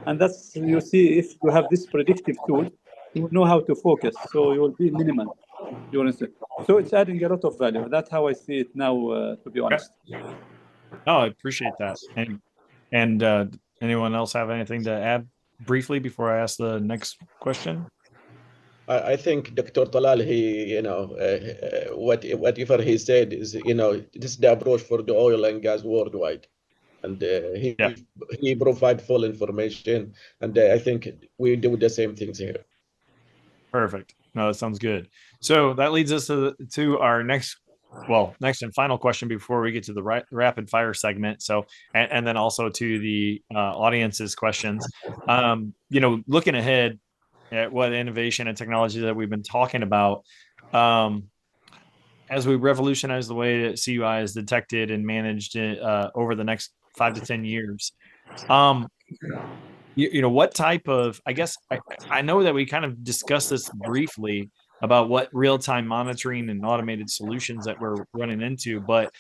and that's, you see, if you have this predictive tool, you will know how to focus, so you will be minimal your inspection. So it's adding a lot of value. That's how I see it now, to be honest. Oh, I appreciate that. And anyone else have anything to add briefly before I ask the next question? I think Dr. Talal, whatever he said is, this is the approach for the oil and gas worldwide. And he provide full information. And I think we do the same things here. Perfect. No, that sounds good. So that leads us to our next and final question before we get to the rapid fire segment. So, and then also to the audience's questions. Looking ahead at what innovation and technology that we've been talking about, as we revolutionize the way that CUI is detected and managed over the next 5 to 10 years. What type of, I guess, I know that we kind of discussed this briefly about what real-time monitoring and automated solutions that we're running into, but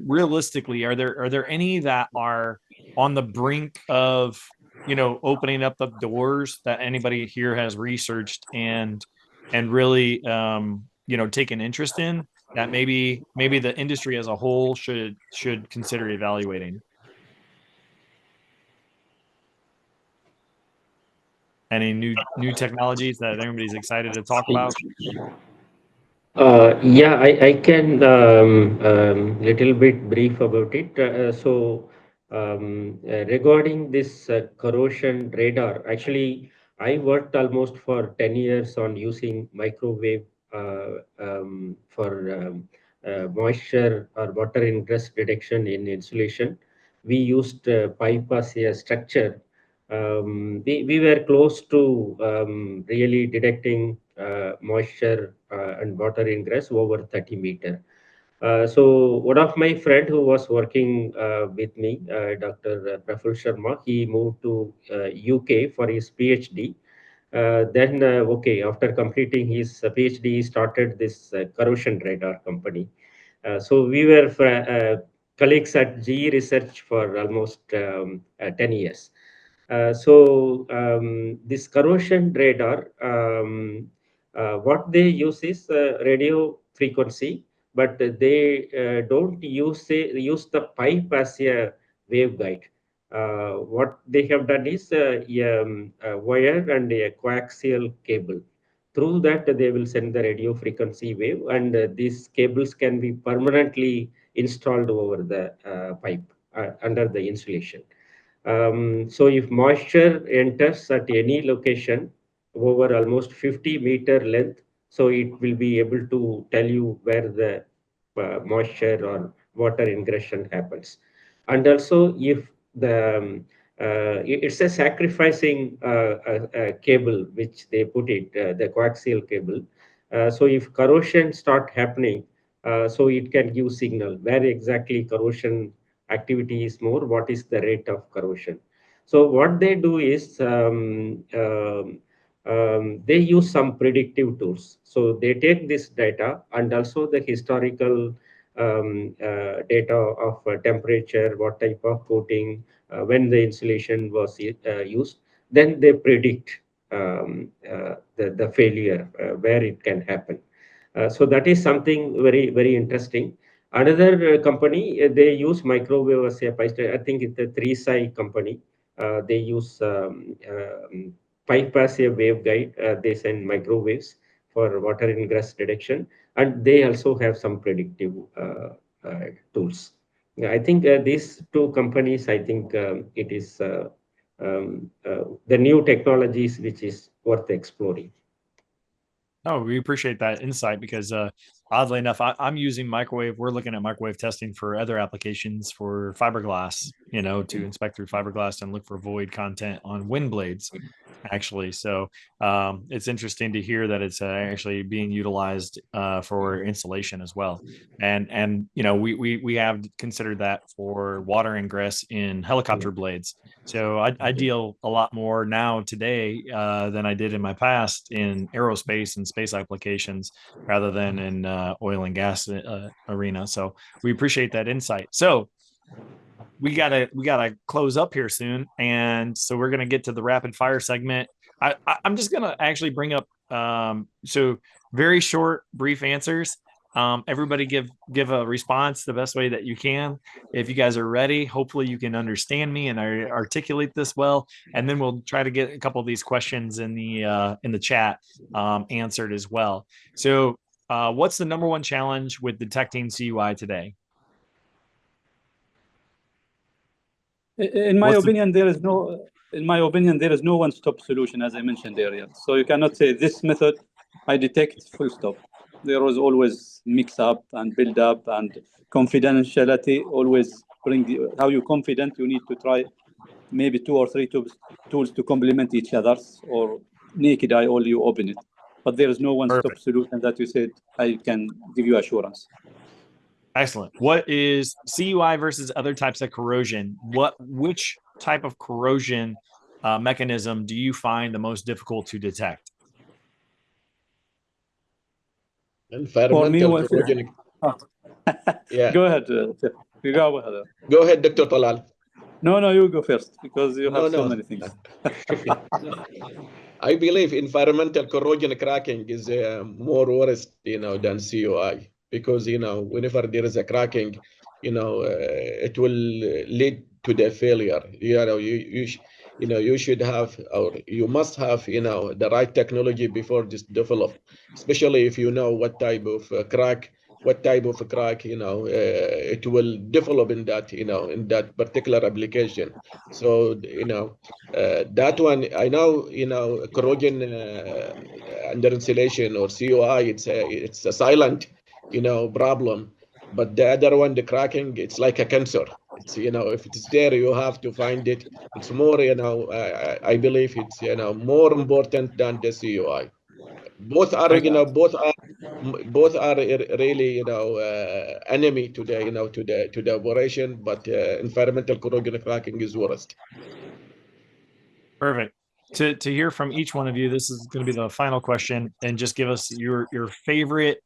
realistically, are there any that are on the brink of, opening up the doors that anybody here has researched and really, taken interest in, that maybe the industry as a whole should consider evaluating? Any new technologies that everybody's excited to talk about? Yeah, I can little bit brief about it. Regarding this corrosion radar, actually, I worked almost for 10 years on using microwave for moisture or water ingress detection in insulation. We used pipe as a structure. We were close to really detecting moisture and water ingress over 30 meter. So one of my friend who was working with me, Dr. Praful Sharma, he moved to UK for his PhD. After completing his PhD, he started this corrosion radar company. So we were colleagues at GE Research for almost 10 years. This corrosion radar, what they use is radio frequency, but they don't use the pipe as a waveguide. What they have done is a wire and a coaxial cable. Through that, they will send the radio frequency wave, and these cables can be permanently installed over the pipe under the insulation. So if moisture enters at any location over almost 50-meter length, so it will be able to tell you where the moisture or water ingression happens. and also if it's a sacrificing cable which they put it, the coaxial cable. So if corrosion start happening, so it can give signal where exactly corrosion activity is more, what is the rate of corrosion. So what they do is they use some predictive tools. So they take this data and also the historical data of temperature, what type of coating, when the insulation was used, then they predict the failure, where it can happen. So that is something very, very interesting. Another company, they use microwave as a I think it's a 3SI company. They use pipe as a waveguide. They send microwaves for water ingress detection, and they also have some predictive tools. Yeah, I think these two companies, I think it is the new technologies which is worth exploring. Oh, we appreciate that insight because oddly enough, I'm using microwave. We're looking at microwave testing for other applications for fiberglass, to inspect through fiberglass and look for void content on wind blades, actually. So it's interesting to hear that it's actually being utilized for insulation as well. And we have considered that for water ingress in helicopter blades. So I deal a lot more now today than I did in my past in aerospace and space applications rather than in oil and gas arena. So we appreciate that insight. So we gotta close up here soon, and so we're gonna get to the rapid fire segment. I'm just gonna actually bring up so very short, brief answers. Everybody give a response the best way that you can. If you guys are ready, hopefully you can understand me and I articulate this well, and then we'll try to get a couple of these questions in the chat answered as well. So, what's the number one challenge with detecting CUI today? In my opinion, there is no one-stop solution, as I mentioned earlier. So you cannot say this method I detect full stop. There was always mix up and build up, and confidentiality always how you confident you need to try maybe 2 or 3 tools to complement each other's, or naked eye all you open it. But there is no one-stop solution that you said I can give you assurance. Excellent. What is CUI versus other types of corrosion? Which type of corrosion mechanism do you find the most difficult to detect? Environmental corrosion. Yeah. Go ahead. Go ahead, Dr. Talal. No, you go first because you have so many things. I believe environmental corrosion cracking is more worse, than CUI, because whenever there is a cracking, it will lead to the failure. You should have, or you must have, the right technology before this develop, especially if you know what type of crack, it will develop in that particular application. So, that one, I know, corrosion under insulation or CUI, it's a silent, problem. But the other one, the cracking, it's like a cancer. It's, if it's there, you have to find it. It's more, I believe it's, more important than the CUI. Both are, both are really, enemy to the, to the operation, but environmental corrosion cracking is worst. Perfect. To hear from each one of you, this is going to be the final question, and just give us your favorite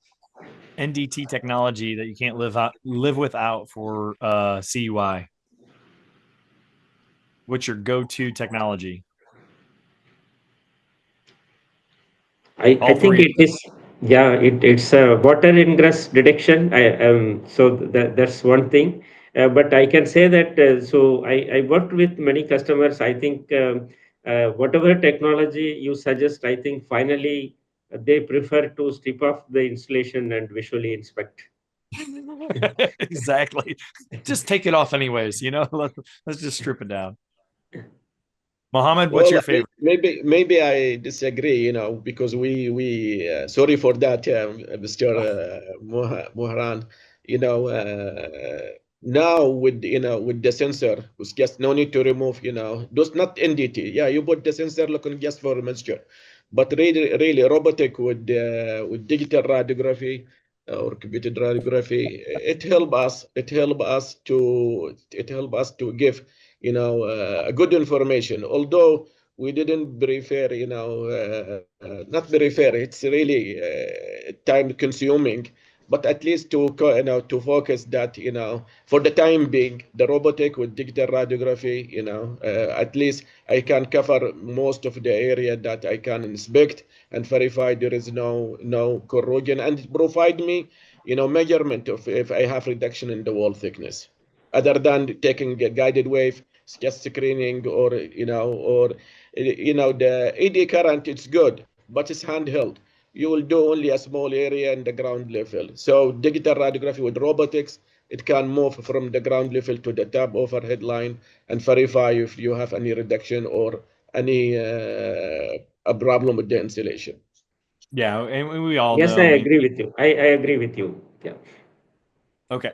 NDT technology that you can't live without for CUI. What's your go-to technology? I think it is, it's water ingress detection. So that's one thing. But I can say that, so I worked with many customers. I think whatever technology you suggest, I think finally they prefer to strip off the insulation and visually inspect. Exactly. Just take it off anyways, let's just strip it down. Mohammed, what's your favorite? Maybe I disagree, because we sorry for that, Mr. Moharan. Now with the sensor, it's just no need to remove, those not NDT. Yeah, you put the sensor looking just for moisture, but really robotic with digital radiography or computed radiography, it help us to give good information. Although we didn't prefer, not prefer. It's really time consuming, but at least to focus that for the time being, the robotic with digital radiography, at least I can cover most of the area that I can inspect and verify there is no corrosion, and provide me measurement of if I have reduction in the wall thickness, other than taking a guided wave, just screening, or the ED current. It's good, but it's handheld. You will do only a small area in the ground level. So digital radiography with robotics, it can move from the ground level to the top overhead line and verify if you have any reduction or any a problem with the insulation. Yeah, and we all Yes, know. I I mean, agree with you. I agree with you. Yeah. okay.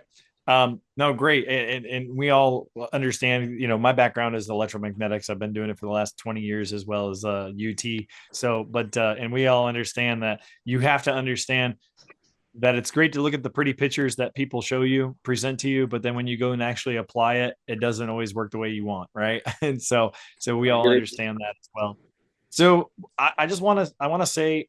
No, great. And we all understand, my background is electromagnetics. I've been doing it for the last 20 years as well as UT. So, but and we all understand that you have to understand that it's great to look at the pretty pictures that people show you, present to you, but then when you go and actually apply it, it doesn't always work the way you want, right? And so we all Agreed. understand that as well. So I just want to say,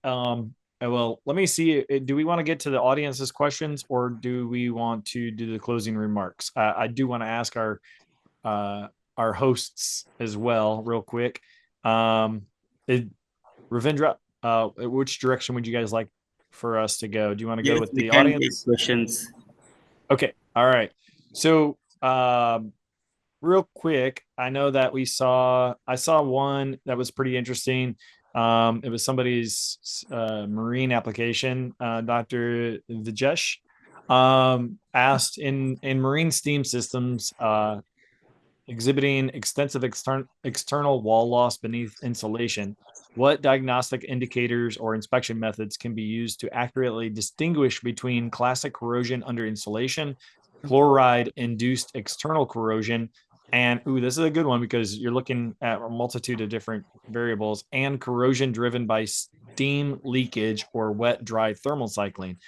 well, let me see. Do we want to get to the audience's questions, or do we want to do the closing remarks? I do want to ask uh, our hosts as well, real quick. Ravindra, which direction would you guys like for us to go? Do you want to go Yes, with we the can take audience? questions. Okay. All right. So, real quick, I know that I saw one that was pretty interesting. It was somebody's marine application. Dr. Vijesh asked in marine steam systems exhibiting extensive external wall loss beneath insulation, what diagnostic indicators or inspection methods can be used to accurately distinguish between classic corrosion under insulation, chloride induced external corrosion, and this is a good one because you're looking at a multitude of different variables, and corrosion driven by steam leakage or wet dry thermal cycling?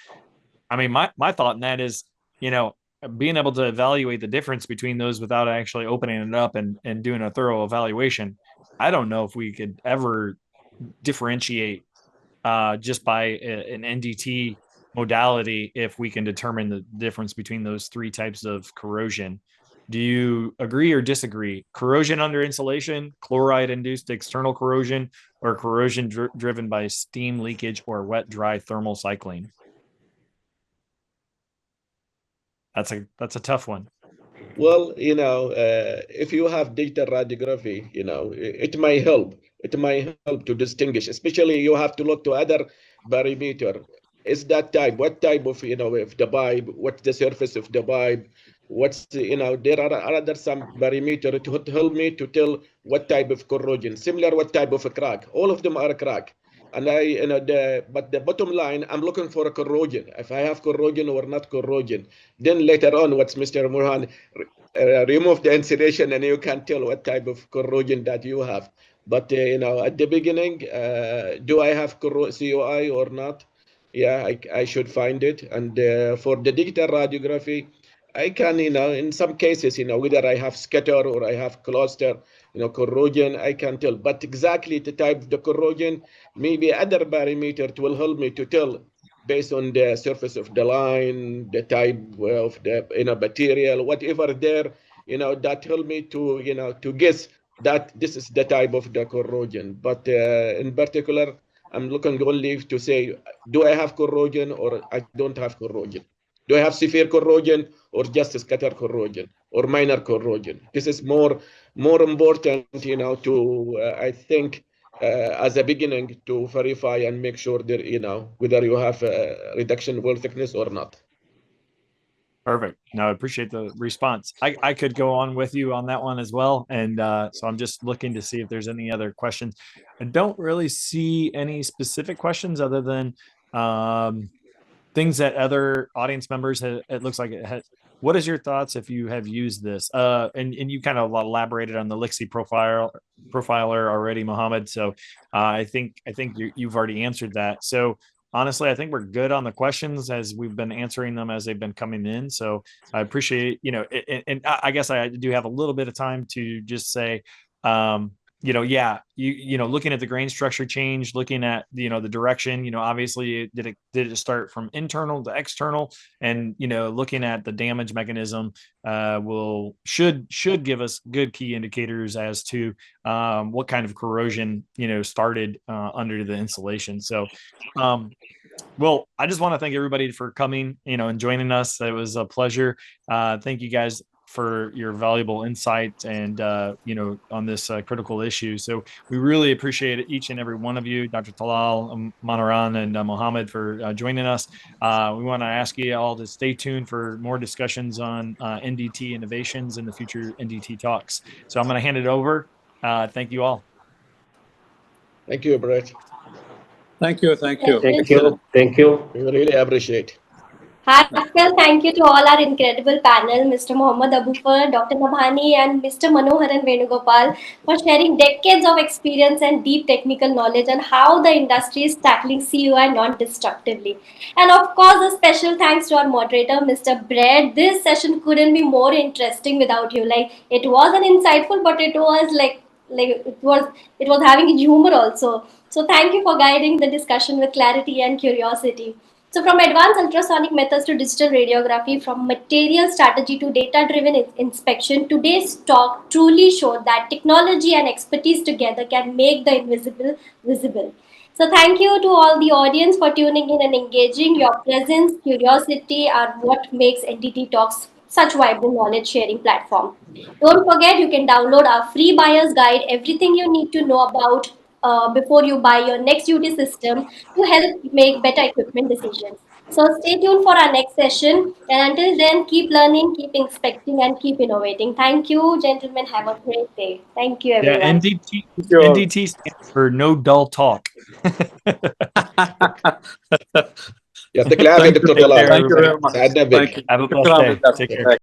I mean, my thought in that is, being able to evaluate the difference between those without actually opening it up and doing a thorough evaluation. I don't know if we could ever differentiate just by an NDT modality if we can determine the difference between those three types of corrosion. Do you agree or disagree? Corrosion under insulation, chloride induced external corrosion, or corrosion driven by steam leakage or wet dry thermal cycling? That's a tough one. Well, if you have digital radiography, it may help. It may help to distinguish. Especially, you have to look to other parameter. Is that type? What type of, if the pipe? What's the surface of the pipe? There are other some parameter to help me to tell what type of corrosion. Similar, what type of a crack? All of them are a crack. And but the bottom line, I'm looking for a corrosion. If I have corrosion or not corrosion, then later on, what's Mr. Murhan, remove the insulation and you can tell what type of corrosion that you have. But at the beginning, do I have CUI or not? Yeah, I should find it. And for the digital radiography, I can, in some cases, whether I have scatter or I have cluster, corrosion, I can tell. But exactly the type of the corrosion, maybe other parameter will help me to tell based on the surface of the line, the type of the material, whatever there, that help me to to guess that this is the type of the corrosion. But in particular, I'm looking only to say, do I have corrosion or I don't have corrosion? Do I have severe corrosion or just scatter corrosion or minor corrosion? This is more important, to I think as a beginning to verify and make sure that whether you have a reduction wall thickness or not. Perfect. No, I appreciate the response. I could go on with you on that one as well. And so I'm just looking to see if there's any other questions. I don't really see any specific questions other than things that other audience members it looks like it has. What is your thoughts if you have used this? And you kind of elaborated on the Lixie profiler already, Mohammed. So I think you've already answered that. So honestly, I think we're good on the questions as we've been answering them as they've been coming in. So I appreciate, and I guess I do have a little bit of time to just say, looking at the grain structure change, looking at, the direction, obviously did it start from internal to external, and, looking at the damage mechanism should give us good key indicators as to what kind of corrosion, started under the insulation. So, well, I just want to thank everybody for coming, and joining us. It was a pleasure. Thank you guys for your valuable insight and, on this critical issue. So we really appreciate each and every one of you, Dr. Talal, Manoharan, and Mohammed, for joining us. We want to ask you all to stay tuned for more discussions on NDT innovations in the future NDT Talks. So I'm going to hand it over. Thank you all. Thank you, Brett. Thank you. Thank you. We really appreciate. Heartfelt thank you to all our incredible panel, Mr. Mohammed Abufour, Dr. Nabhani, and Mr. Manoharan Venugopal, for sharing decades of experience and deep technical knowledge on how the industry is tackling CUI non-destructively. And of course, a special thanks to our moderator, Mr. Brett. This session couldn't be more interesting without you. Like, it was an insightful, but it was it was having humor also. So thank you for guiding the discussion with clarity and curiosity. So, from advanced ultrasonic methods to digital radiography, from material strategy to data driven inspection, today's talk truly showed that technology and expertise together can make the invisible visible. So, thank you to all the audience for tuning in and engaging. Your presence, curiosity are what makes NDT Talks such vibrant knowledge sharing platform. Don't forget, you can download our free buyer's guide, everything you need to know about before you buy your next UT system to help make better equipment decisions. So stay tuned for our next session. And until then, keep learning, keep inspecting, and keep innovating. Thank you, gentlemen. Have a great day. Thank you, Yeah, everyone. NDT stands for no dull talk. يعطيك العافية Thank you. دكتور طلال. Thank you very much. سعدنا Thank بك. you. Have a blessed day. Take care.